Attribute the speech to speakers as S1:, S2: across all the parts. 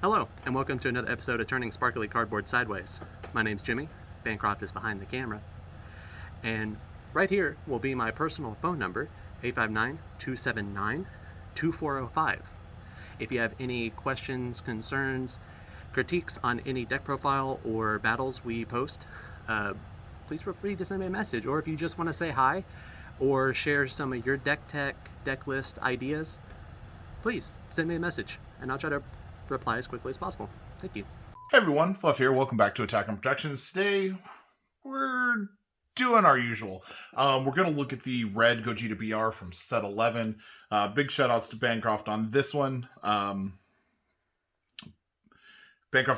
S1: Hello, and welcome to another episode of Turning Sparkly Cardboard Sideways. My name's Jimmy, Bancroft is behind the camera, and right here will be my personal phone number, 859-279-2405. If you have any questions, concerns, critiques on any deck profile or battles we post, please feel free to send me a message, or if you just want to say hi or share some of your deck tech, deck list ideas, please send me a message, and I'll try to reply as quickly as possible. Thank you.
S2: Hey everyone, Fluf here. Welcome back to Attack on Protections. Today, we're doing our usual. We're going to look at the red Gogeta BR from set 11. Big shout outs to Bancroft on this one. Bancroft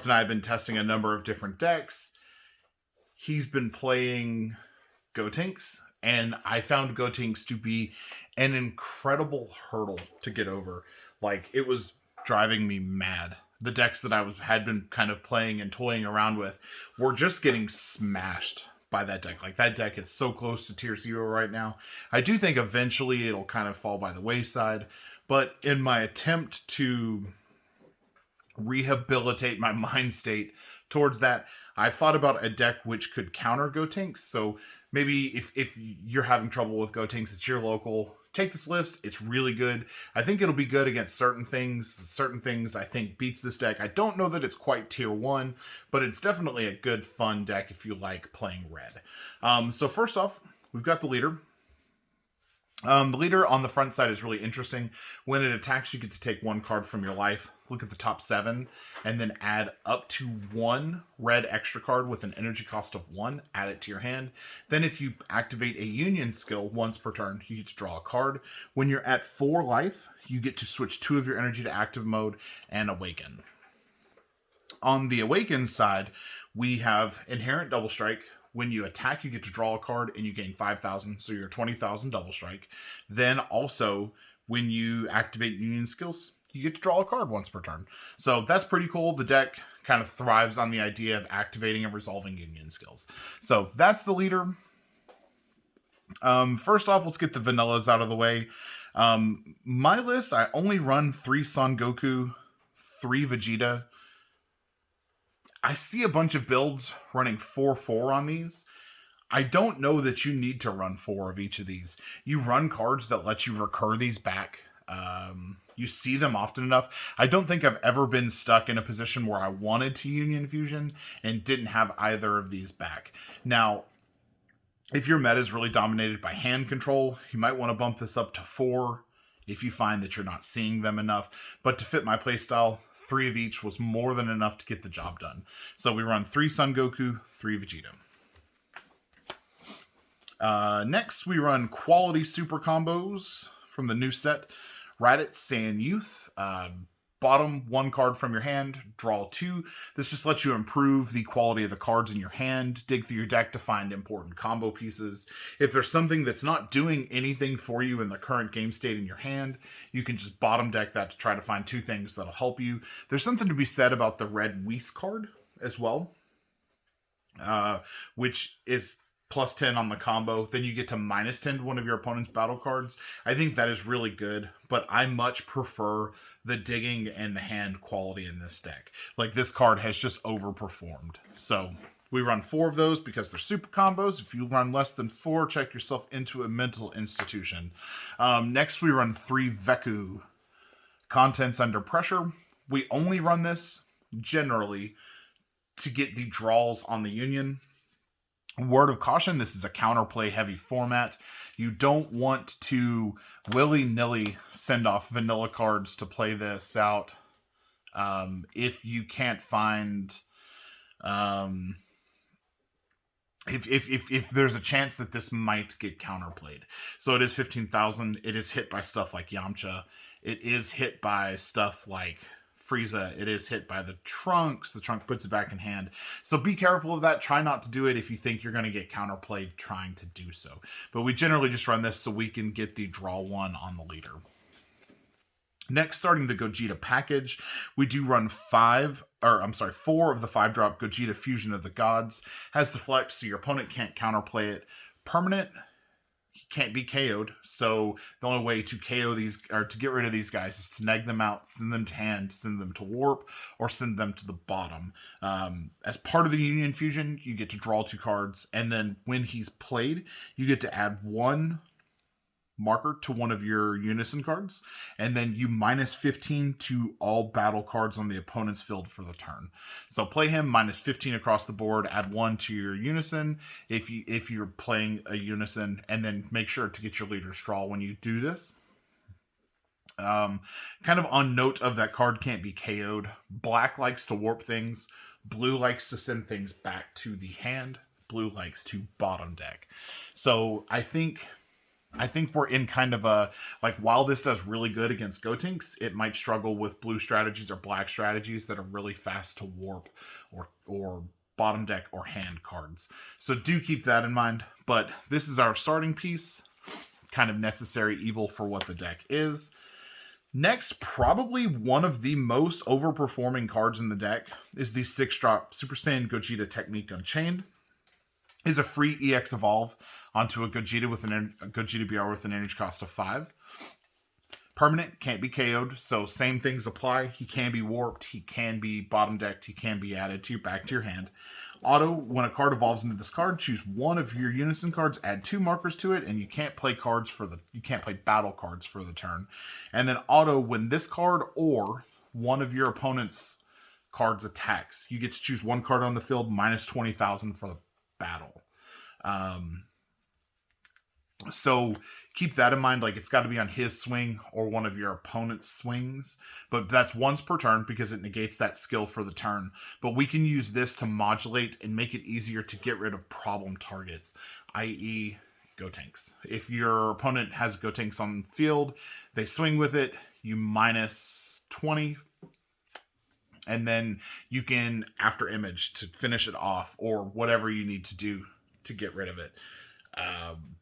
S2: and I have been testing a number of different decks. He's been playing Gotenks, and I found Gotenks to be an incredible hurdle to get over. Like, it was driving me mad. The decks that I had been kind of playing and toying around with were just getting smashed by that deck. Like, that deck is so close to tier 0 right now. I do think eventually it'll kind of fall by the wayside, but in my attempt to rehabilitate my mind state towards that, I thought about a deck which could counter Gotenks. So maybe if you're having trouble with Gotenks, it's your local, take this list. It's really good. I think it'll be good against certain things. Certain things I think beats this deck. I don't know that it's quite tier 1, but it's definitely a good, fun deck if you like playing red. So first off, we've got the leader. The leader on the front side is really interesting. When it attacks, you get to take one card from your life, look at the top 7, and then add up to 1 red extra card with an energy cost of 1, add it to your hand. Then if you activate a union skill once per turn, you get to draw a card. When you're at 4 life, you get to switch 2 of your energy to active mode and awaken. On the awaken side, we have inherent double strike. When you attack, you get to draw a card and you gain 5,000, so you're 20,000 double strike. Then also, when you activate union skills, you get to draw a card once per turn. So that's pretty cool. The deck kind of thrives on the idea of activating and resolving union skills. So that's the leader. First off, let's get the vanillas out of the way. My list, I only run 3 Son Goku, 3 Vegeta. I see a bunch of builds running 4/4 on these. I don't know that you need to run 4 of each of these. You run cards that let you recur these back. You see them often enough. I don't think I've ever been stuck in a position where I wanted to Union Fusion and didn't have either of these back. Now, if your meta is really dominated by hand control, you might want to bump this up to 4 if you find that you're not seeing them enough. But to fit my playstyle, 3 of each was more than enough to get the job done. So we run 3 Son Goku, 3 Vegeta. Next, we run quality super combos from the new set. Raditz, Saiyan Youth. Bottom 1 card from your hand, draw 2. This just lets you improve the quality of the cards in your hand, dig through your deck to find important combo pieces. If there's something that's not doing anything for you in the current game state in your hand, you can just bottom deck that to try to find 2 things that'll help you. There's something to be said about the red Whis card as well, which is +10 on the combo. Then you get to -10 to one of your opponent's battle cards. I think that is really good, but I much prefer the digging and the hand quality in this deck. Like, this card has just overperformed. So we run 4 of those because they're super combos. If you run less than 4, check yourself into a mental institution. Next, we run 3 Veku. Contents Under Pressure. We only run this generally to get the draws on the Union. Word of caution, this is a counterplay heavy format. You don't want to willy-nilly send off vanilla cards to play this out if you can't find if there's a chance that this might get counterplayed. So it is 15,000. It is hit by stuff like Yamcha. It is hit by stuff like Frieza. It is hit by the Trunks. The Trunk puts it back in hand. So be careful of that. Try not to do it if you think you're going to get counterplayed trying to do so. But we generally just run this so we can get the draw 1 on the leader. Next, starting the Gogeta package, we do run 4 of the 5-drop Gogeta Fusion of the Gods. Has Deflect, so your opponent can't counterplay it. Permanent, can't be KO'd. So the only way to KO these, or to get rid of these guys, is to neg them out, send them to hand, send them to warp, or send them to the bottom. As part of the Union Fusion, you get to draw 2 cards, and then when he's played, you get to add 1 marker to one of your Unison cards, and then you minus 15 to all battle cards on the opponent's field for the turn. So play him minus 15 across the board, add 1 to your Unison if you're playing a Unison, and then make sure to get your leader's draw when you do this. Kind of on note of that card can't be KO'd, black likes to warp things, blue likes to send things back to the hand, blue likes to bottom deck. So I think we're in kind of a, like, while this does really good against Gotenks, it might struggle with blue strategies or black strategies that are really fast to warp or bottom deck or hand cards. So do keep that in mind. But this is our starting piece, kind of necessary evil for what the deck is. Next, probably one of the most overperforming cards in the deck is the 6-drop Super Saiyan Gogeta Technique Unchained. Is a free EX Evolve onto a Gogeta with a Gogeta BR with an energy cost of 5. Permanent, can't be KO'd, so same things apply. He can be warped, he can be bottom decked, he can be added to back to your hand. Auto, when a card evolves into this card, choose one of your Unison cards, add 2 markers to it, and you can't play battle cards for the turn. And then auto, when this card or one of your opponent's cards attacks, you get to choose 1 card on the field minus 20,000 for the battle. So keep that in mind. Like, it's got to be on his swing or one of your opponent's swings, but that's once per turn because it negates that skill for the turn. But we can use this to modulate and make it easier to get rid of problem targets, i.e. Gotenks. If your opponent has Gotenks on the field, they swing with it, you minus 20, and then you can after image to finish it off or whatever you need to do to get rid of it.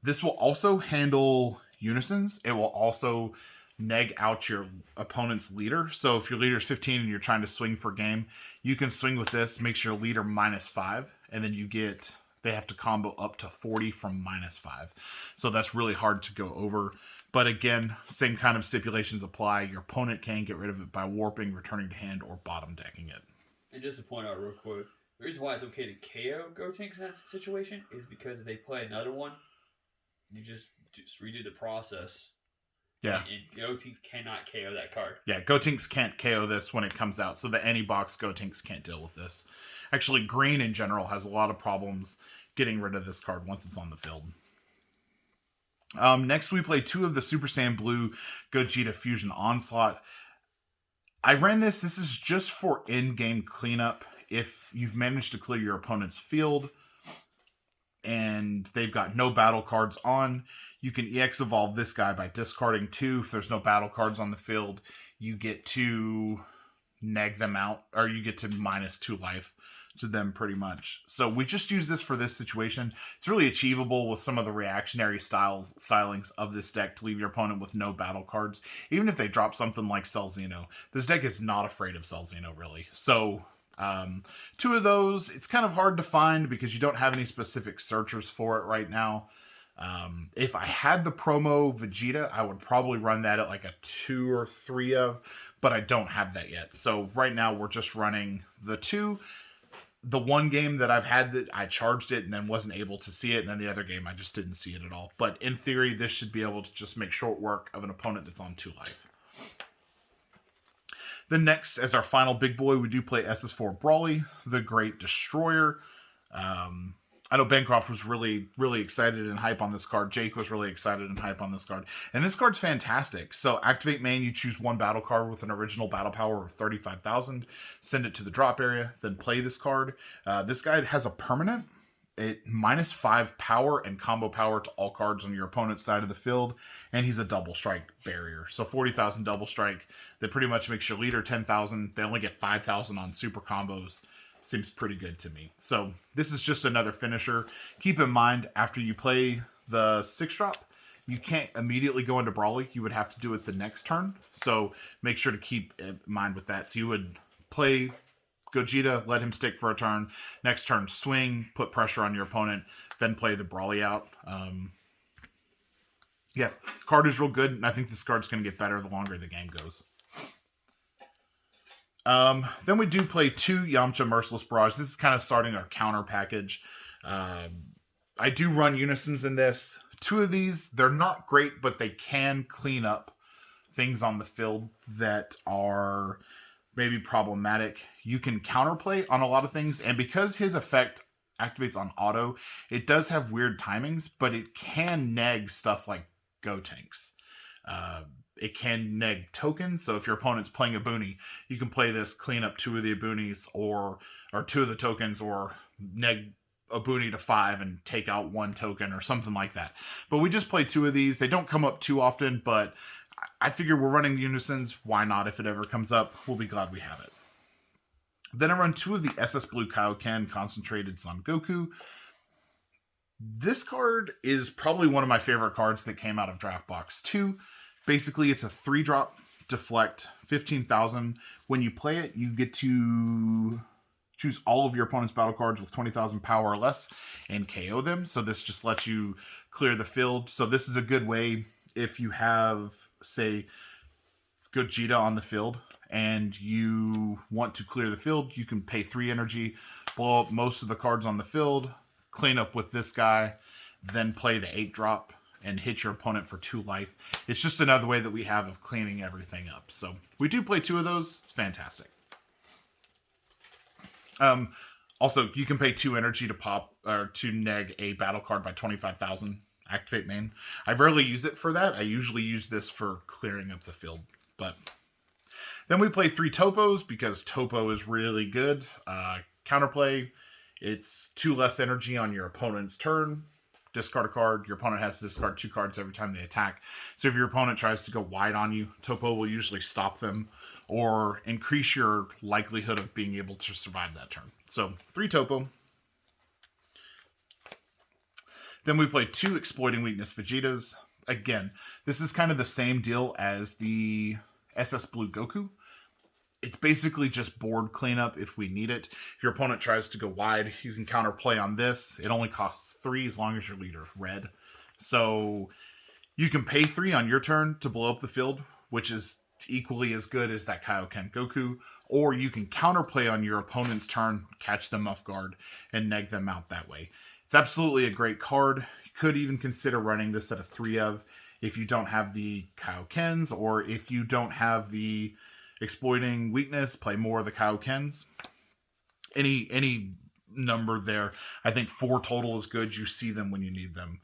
S2: This will also handle Unisons. It will also neg out your opponent's leader. So if your leader is 15 and you're trying to swing for game, you can swing with this, makes your leader minus 5, and then they have to combo up to 40 from minus 5. So that's really hard to go over. But again, same kind of stipulations apply. Your opponent can get rid of it by warping, returning to hand, or bottom decking it.
S3: And just to point out real quick, the reason why it's okay to KO Gotenks in that situation is because if they play another one, you just redo the process.
S2: Yeah.
S3: And Gotenks cannot KO that card.
S2: Yeah, Gotenks can't KO this when it comes out, so the any box Gotenks can't deal with this. Actually, green in general has a lot of problems getting rid of this card once it's on the field. Next, we play 2 of the Super Saiyan Blue Gogeta Fusion Onslaught. I ran this. This is just for in-game cleanup. If you've managed to clear your opponent's field and they've got no battle cards on, you can EX Evolve this guy by discarding 2. If there's no battle cards on the field, you get to neg them out, or you get to minus 2 life to them pretty much. So we just use this for this situation. It's really achievable with some of the reactionary stylings of this deck to leave your opponent with no battle cards. Even if they drop something like Cell Xeno, this deck is not afraid of Cell Xeno, really. So 2 of those, it's kind of hard to find because you don't have any specific searchers for it right now. If I had the promo Vegeta, I would probably run that at like a 2 or 3 of, but I don't have that yet. So right now we're just running the 2. The one game that I've had that I charged it and then wasn't able to see it, and then the other game I just didn't see it at all. But in theory, this should be able to just make short work of an opponent that's on 2 life. Then next, as our final big boy, we do play SS4 Brawley, the Great Destroyer. I know Bancroft was really, really excited and hype on this card. Jake was really excited and hype on this card. And this card's fantastic. So activate main, you choose 1 battle card with an original battle power of 35,000. Send it to the drop area, then play this card. This guy has a permanent. It minus 5 power and combo power to all cards on your opponent's side of the field. And he's a double strike barrier. So 40,000 double strike. That pretty much makes your leader 10,000. They only get 5,000 on super combos. Seems pretty good to me. So this is just another finisher. Keep in mind, after you play the 6-drop, you can't immediately go into Brawley. You would have to do it the next turn. So make sure to keep in mind with that. So you would play Gogeta, let him stick for a turn. Next turn, swing, put pressure on your opponent, then play the Brawley out. Yeah, card is real good, and I think this card's going to get better the longer the game goes. Then we do play 2 Yamcha Merciless Barrage. This is kind of starting our counter package. I do run Unisons in this. 2 of these, they're not great, but they can clean up things on the field that are maybe problematic. You can counterplay on a lot of things, and because his effect activates on auto, it does have weird timings, but it can neg stuff like Gotenks. It can neg tokens, so if your opponent's playing a Boonie, you can play this, clean up 2 of the Boonies, or 2 of the tokens, or neg a Boonie to 5 and take out 1 token, or something like that. But we just play 2 of these. They don't come up too often, but I figure we're running the Unisons. Why not? If it ever comes up, we'll be glad we have it. Then I run 2 of the SS Blue Kaioken Concentrated Son Goku. This card is probably one of my favorite cards that came out of Draft Box 2. Basically, it's a 3-drop, deflect, 15,000. When you play it, you get to choose all of your opponent's battle cards with 20,000 power or less and KO them. So this just lets you clear the field. So this is a good way if you have, say, Gogeta on the field and you want to clear the field, you can pay 3 energy, blow up most of the cards on the field, clean up with this guy, then play the 8-drop and hit your opponent for 2 life. It's just another way that we have of cleaning everything up. So we do play 2 of those. It's fantastic. Also, you can pay 2 energy to pop or to neg a battle card by 25,000. Activate main. I rarely use it for that. I usually use this for clearing up the field. But then we play 3 Topos because Topo is really good. Counterplay. It's 2 less energy on your opponent's turn. Discard a card. Your opponent has to discard 2 cards every time they attack. So if your opponent tries to go wide on you, Topo will usually stop them or increase your likelihood of being able to survive that turn. So 3 Topo. Then we play 2 Exploiting Weakness Vegetas. Again, this is kind of the same deal as the SS Blue Goku. It's basically just board cleanup if we need it. If your opponent tries to go wide, you can counterplay on this. It only costs 3 as long as your leader's red. So you can pay 3 on your turn to blow up the field, which is equally as good as that Kaioken Goku. Or you can counterplay on your opponent's turn, catch them off guard, and neg them out that way. It's absolutely a great card. You could even consider running this at a 3 of if you don't have the Kaiokens, or if you don't have the Exploiting Weakness, play more of the Kaiokens. Any number there. I think 4 total is good. You see them when you need them.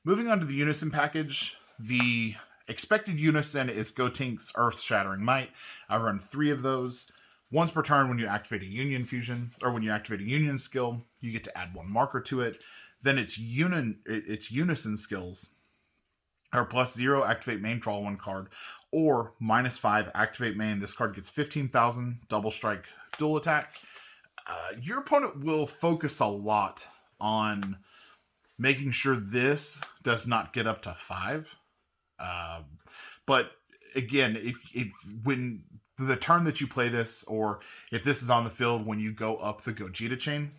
S2: Moving on to the Unison package. The expected Unison is Gotenks Earth-Shattering Might. I run 3 of those. Once per turn when you activate a Union Fusion, or when you activate a Union skill, you get to add 1 marker to it. Then its Unison skills are +0, activate main, draw 1 card, or -5, activate main. This card gets 15,000, double strike, dual attack. Your opponent will focus a lot on making sure this does not get up to 5. But again, if when the turn that you play this, or if this is on the field when you go up the Gogeta chain,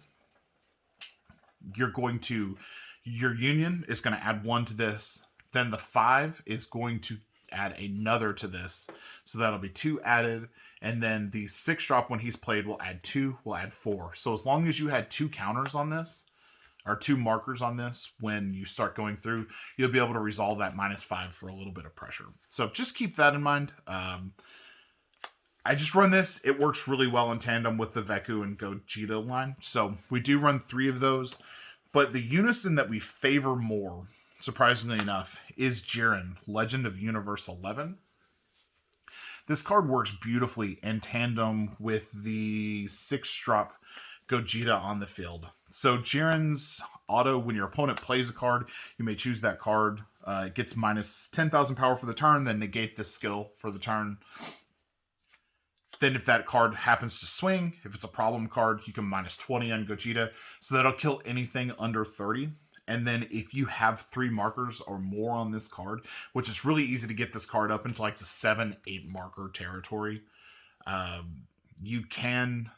S2: your Union is going to add 1 to this. Then the 5 is going to add another to this. So that'll be 2 added. And then the 6-drop when he's played will add 2, will add 4. So as long as you had 2 counters on this, or 2 markers on this, when you start going through, you'll be able to resolve that -5 for a little bit of pressure. So just keep that in mind. I just run this. It works really well in tandem with the Veku and Gogeta line. So we do run 3 of those. But the Unison that we favor more, surprisingly enough, is Jiren, Legend of Universe 11. This card works beautifully in tandem with the 6-drop Gogeta on the field. So Jiren's auto, when your opponent plays a card, you may choose that card. It gets -10,000 power for the turn, then negate this skill for the turn. Then if that card happens to swing, if it's a problem card, you can -20 on Gogeta. So that'll kill anything under 30. And then if you have 3 markers or more on this card, which is really easy to get this card up into like the 7-8 marker territory, you can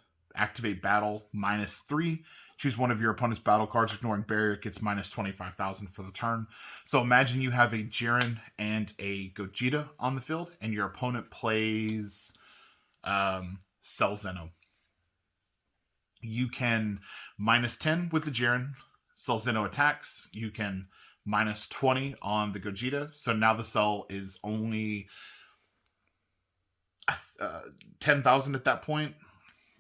S2: activate battle -3. Choose one of your opponent's battle cards, ignoring barrier. It gets -25,000 for the turn. So imagine you have a Jiren and a Gogeta on the field, and your opponent plays Cell Zeno. You can -10 with the Jiren. Cell Zeno attacks. You can -20 on the Gogeta. So now the Cell is only 10,000 at that point.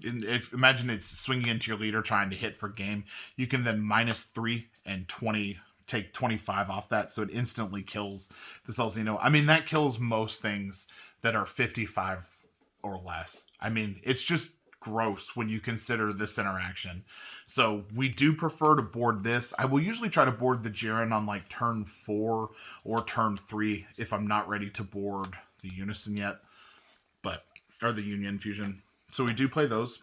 S2: Imagine it's swinging into your leader trying to hit for game. You can then -3 and 20, take 25 off that, so it instantly kills the Cell Zeno. I mean, that kills most things that are 55 or less. I mean, it's just gross when you consider this interaction. So we do prefer to board this. I will usually try to board the Jiren on like turn 4 or turn 3 if I'm not ready to board the Unison yet, or the Union Fusion. So we do play those.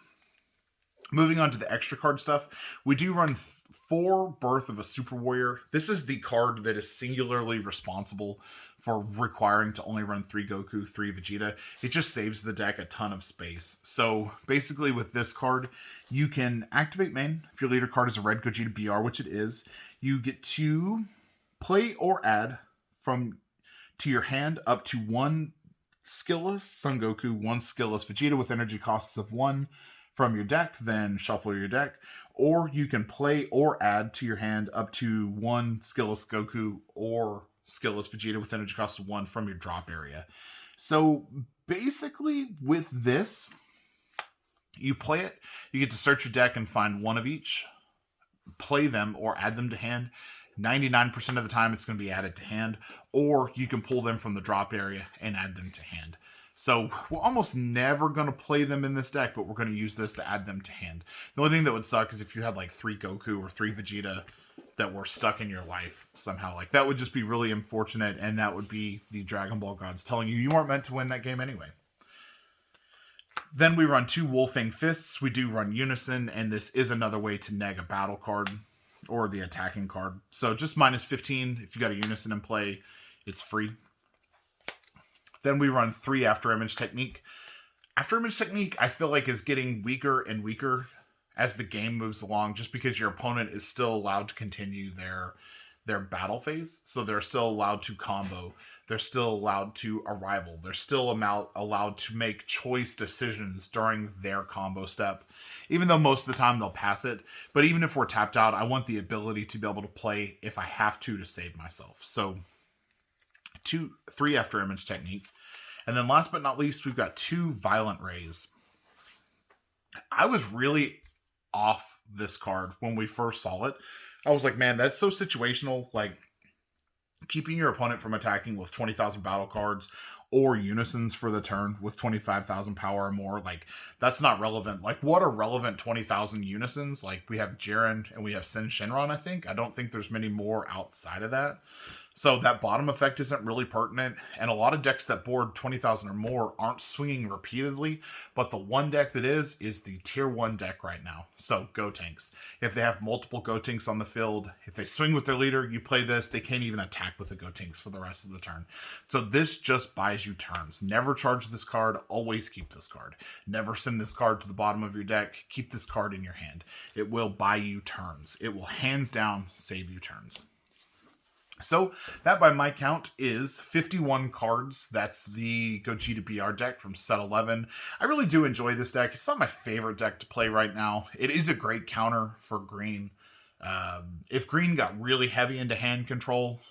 S2: Moving on to the extra card stuff, we do run 4 Birth of a Super Warrior. This is the card that is singularly responsible for requiring to only run 3 Goku, 3 Vegeta. It just saves the deck a ton of space. So basically with this card, you can activate main. If your leader card is a red Gogeta BR, which it is, you get to play or add to your hand up to 1 skillless Son Goku, 1 skillless Vegeta with energy costs of 1 from your deck, then shuffle your deck. Or you can play or add to your hand up to 1 skillless Goku or skillless Vegeta with energy cost of 1 from your drop area. So basically with this, you play it, you get to search your deck and find 1 of each, play them or add them to hand. 99% of the time it's going to be added to hand, or you can pull them from the drop area and add them to hand. So we're almost never going to play them in this deck, but we're going to use this to add them to hand. The only thing that would suck is if you had like 3 Goku or 3 Vegeta that were stuck in your life somehow. Like that would just be really unfortunate, and that would be the Dragon Ball gods telling you weren't meant to win that game anyway. Then we run 2 Wolfang Fists. We do run Unison, and this is another way to neg a battle card or the attacking card. So just -15. If you got a Unison in play, it's free. Then we run 3 After Image Technique. After Image Technique, I feel like, is getting weaker and weaker as the game moves along, just because your opponent is still allowed to continue their battle phase. So they're still allowed to combo. They're still allowed to arrival. They're still allowed to make choice decisions during their combo step, even though most of the time they'll pass it. But even if we're tapped out, I want the ability to be able to play if I have to save myself. So 3 After Image Technique. And then last but not least, we've got 2 Violent Rays. I was really off this card when we first saw it. I was like, man, that's so situational. Like, keeping your opponent from attacking with 20,000 battle cards or unisons for the turn with 25,000 power or more, like, that's not relevant. Like, what are relevant 20,000 unisons? Like, we have Jiren and we have Sin Shenron, I think. I don't think there's many more outside of that. So that bottom effect isn't really pertinent, and a lot of decks that board 20,000 or more aren't swinging repeatedly, but the one deck that is the tier 1 deck right now. So Gotenks. If they have multiple Gotenks on the field, if they swing with their leader, you play this, they can't even attack with the Gotenks for the rest of the turn. So this just buys you turns. Never charge this card, always keep this card. Never send this card to the bottom of your deck, keep this card in your hand. It will buy you turns. It will hands down save you turns. So that, by my count, is 51 cards. That's the Gogeta BR deck from set 11. I really do enjoy this deck. It's not my favorite deck to play right now. It is a great counter for green. If green got really heavy into hand control,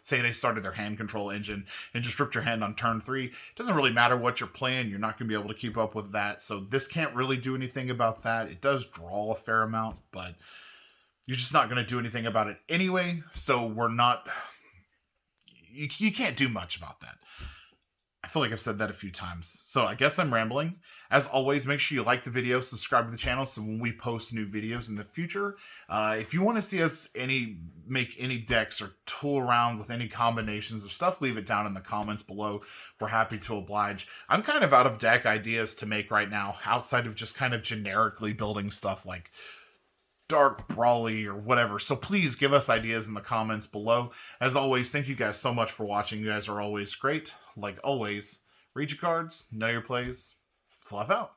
S2: say they started their hand control engine and just ripped your hand on turn 3, it doesn't really matter what you're playing. You're not going to be able to keep up with that. So this can't really do anything about that. It does draw a fair amount, but you're just not going to do anything about it anyway, so you can't do much about that. I feel like I've said that a few times, so I guess I'm rambling. As always, make sure you like the video, subscribe to the channel, so when we post new videos in the future, if you want to see us make any decks or tool around with any combinations of stuff, leave it down in the comments below. We're happy to oblige. I'm kind of out of deck ideas to make right now, outside of just kind of generically building stuff like Dark Brawley or whatever. So please give us ideas in the comments below. As always, thank you guys so much for watching. You guys are always great. Like always, read your cards, know your plays. Fluff out.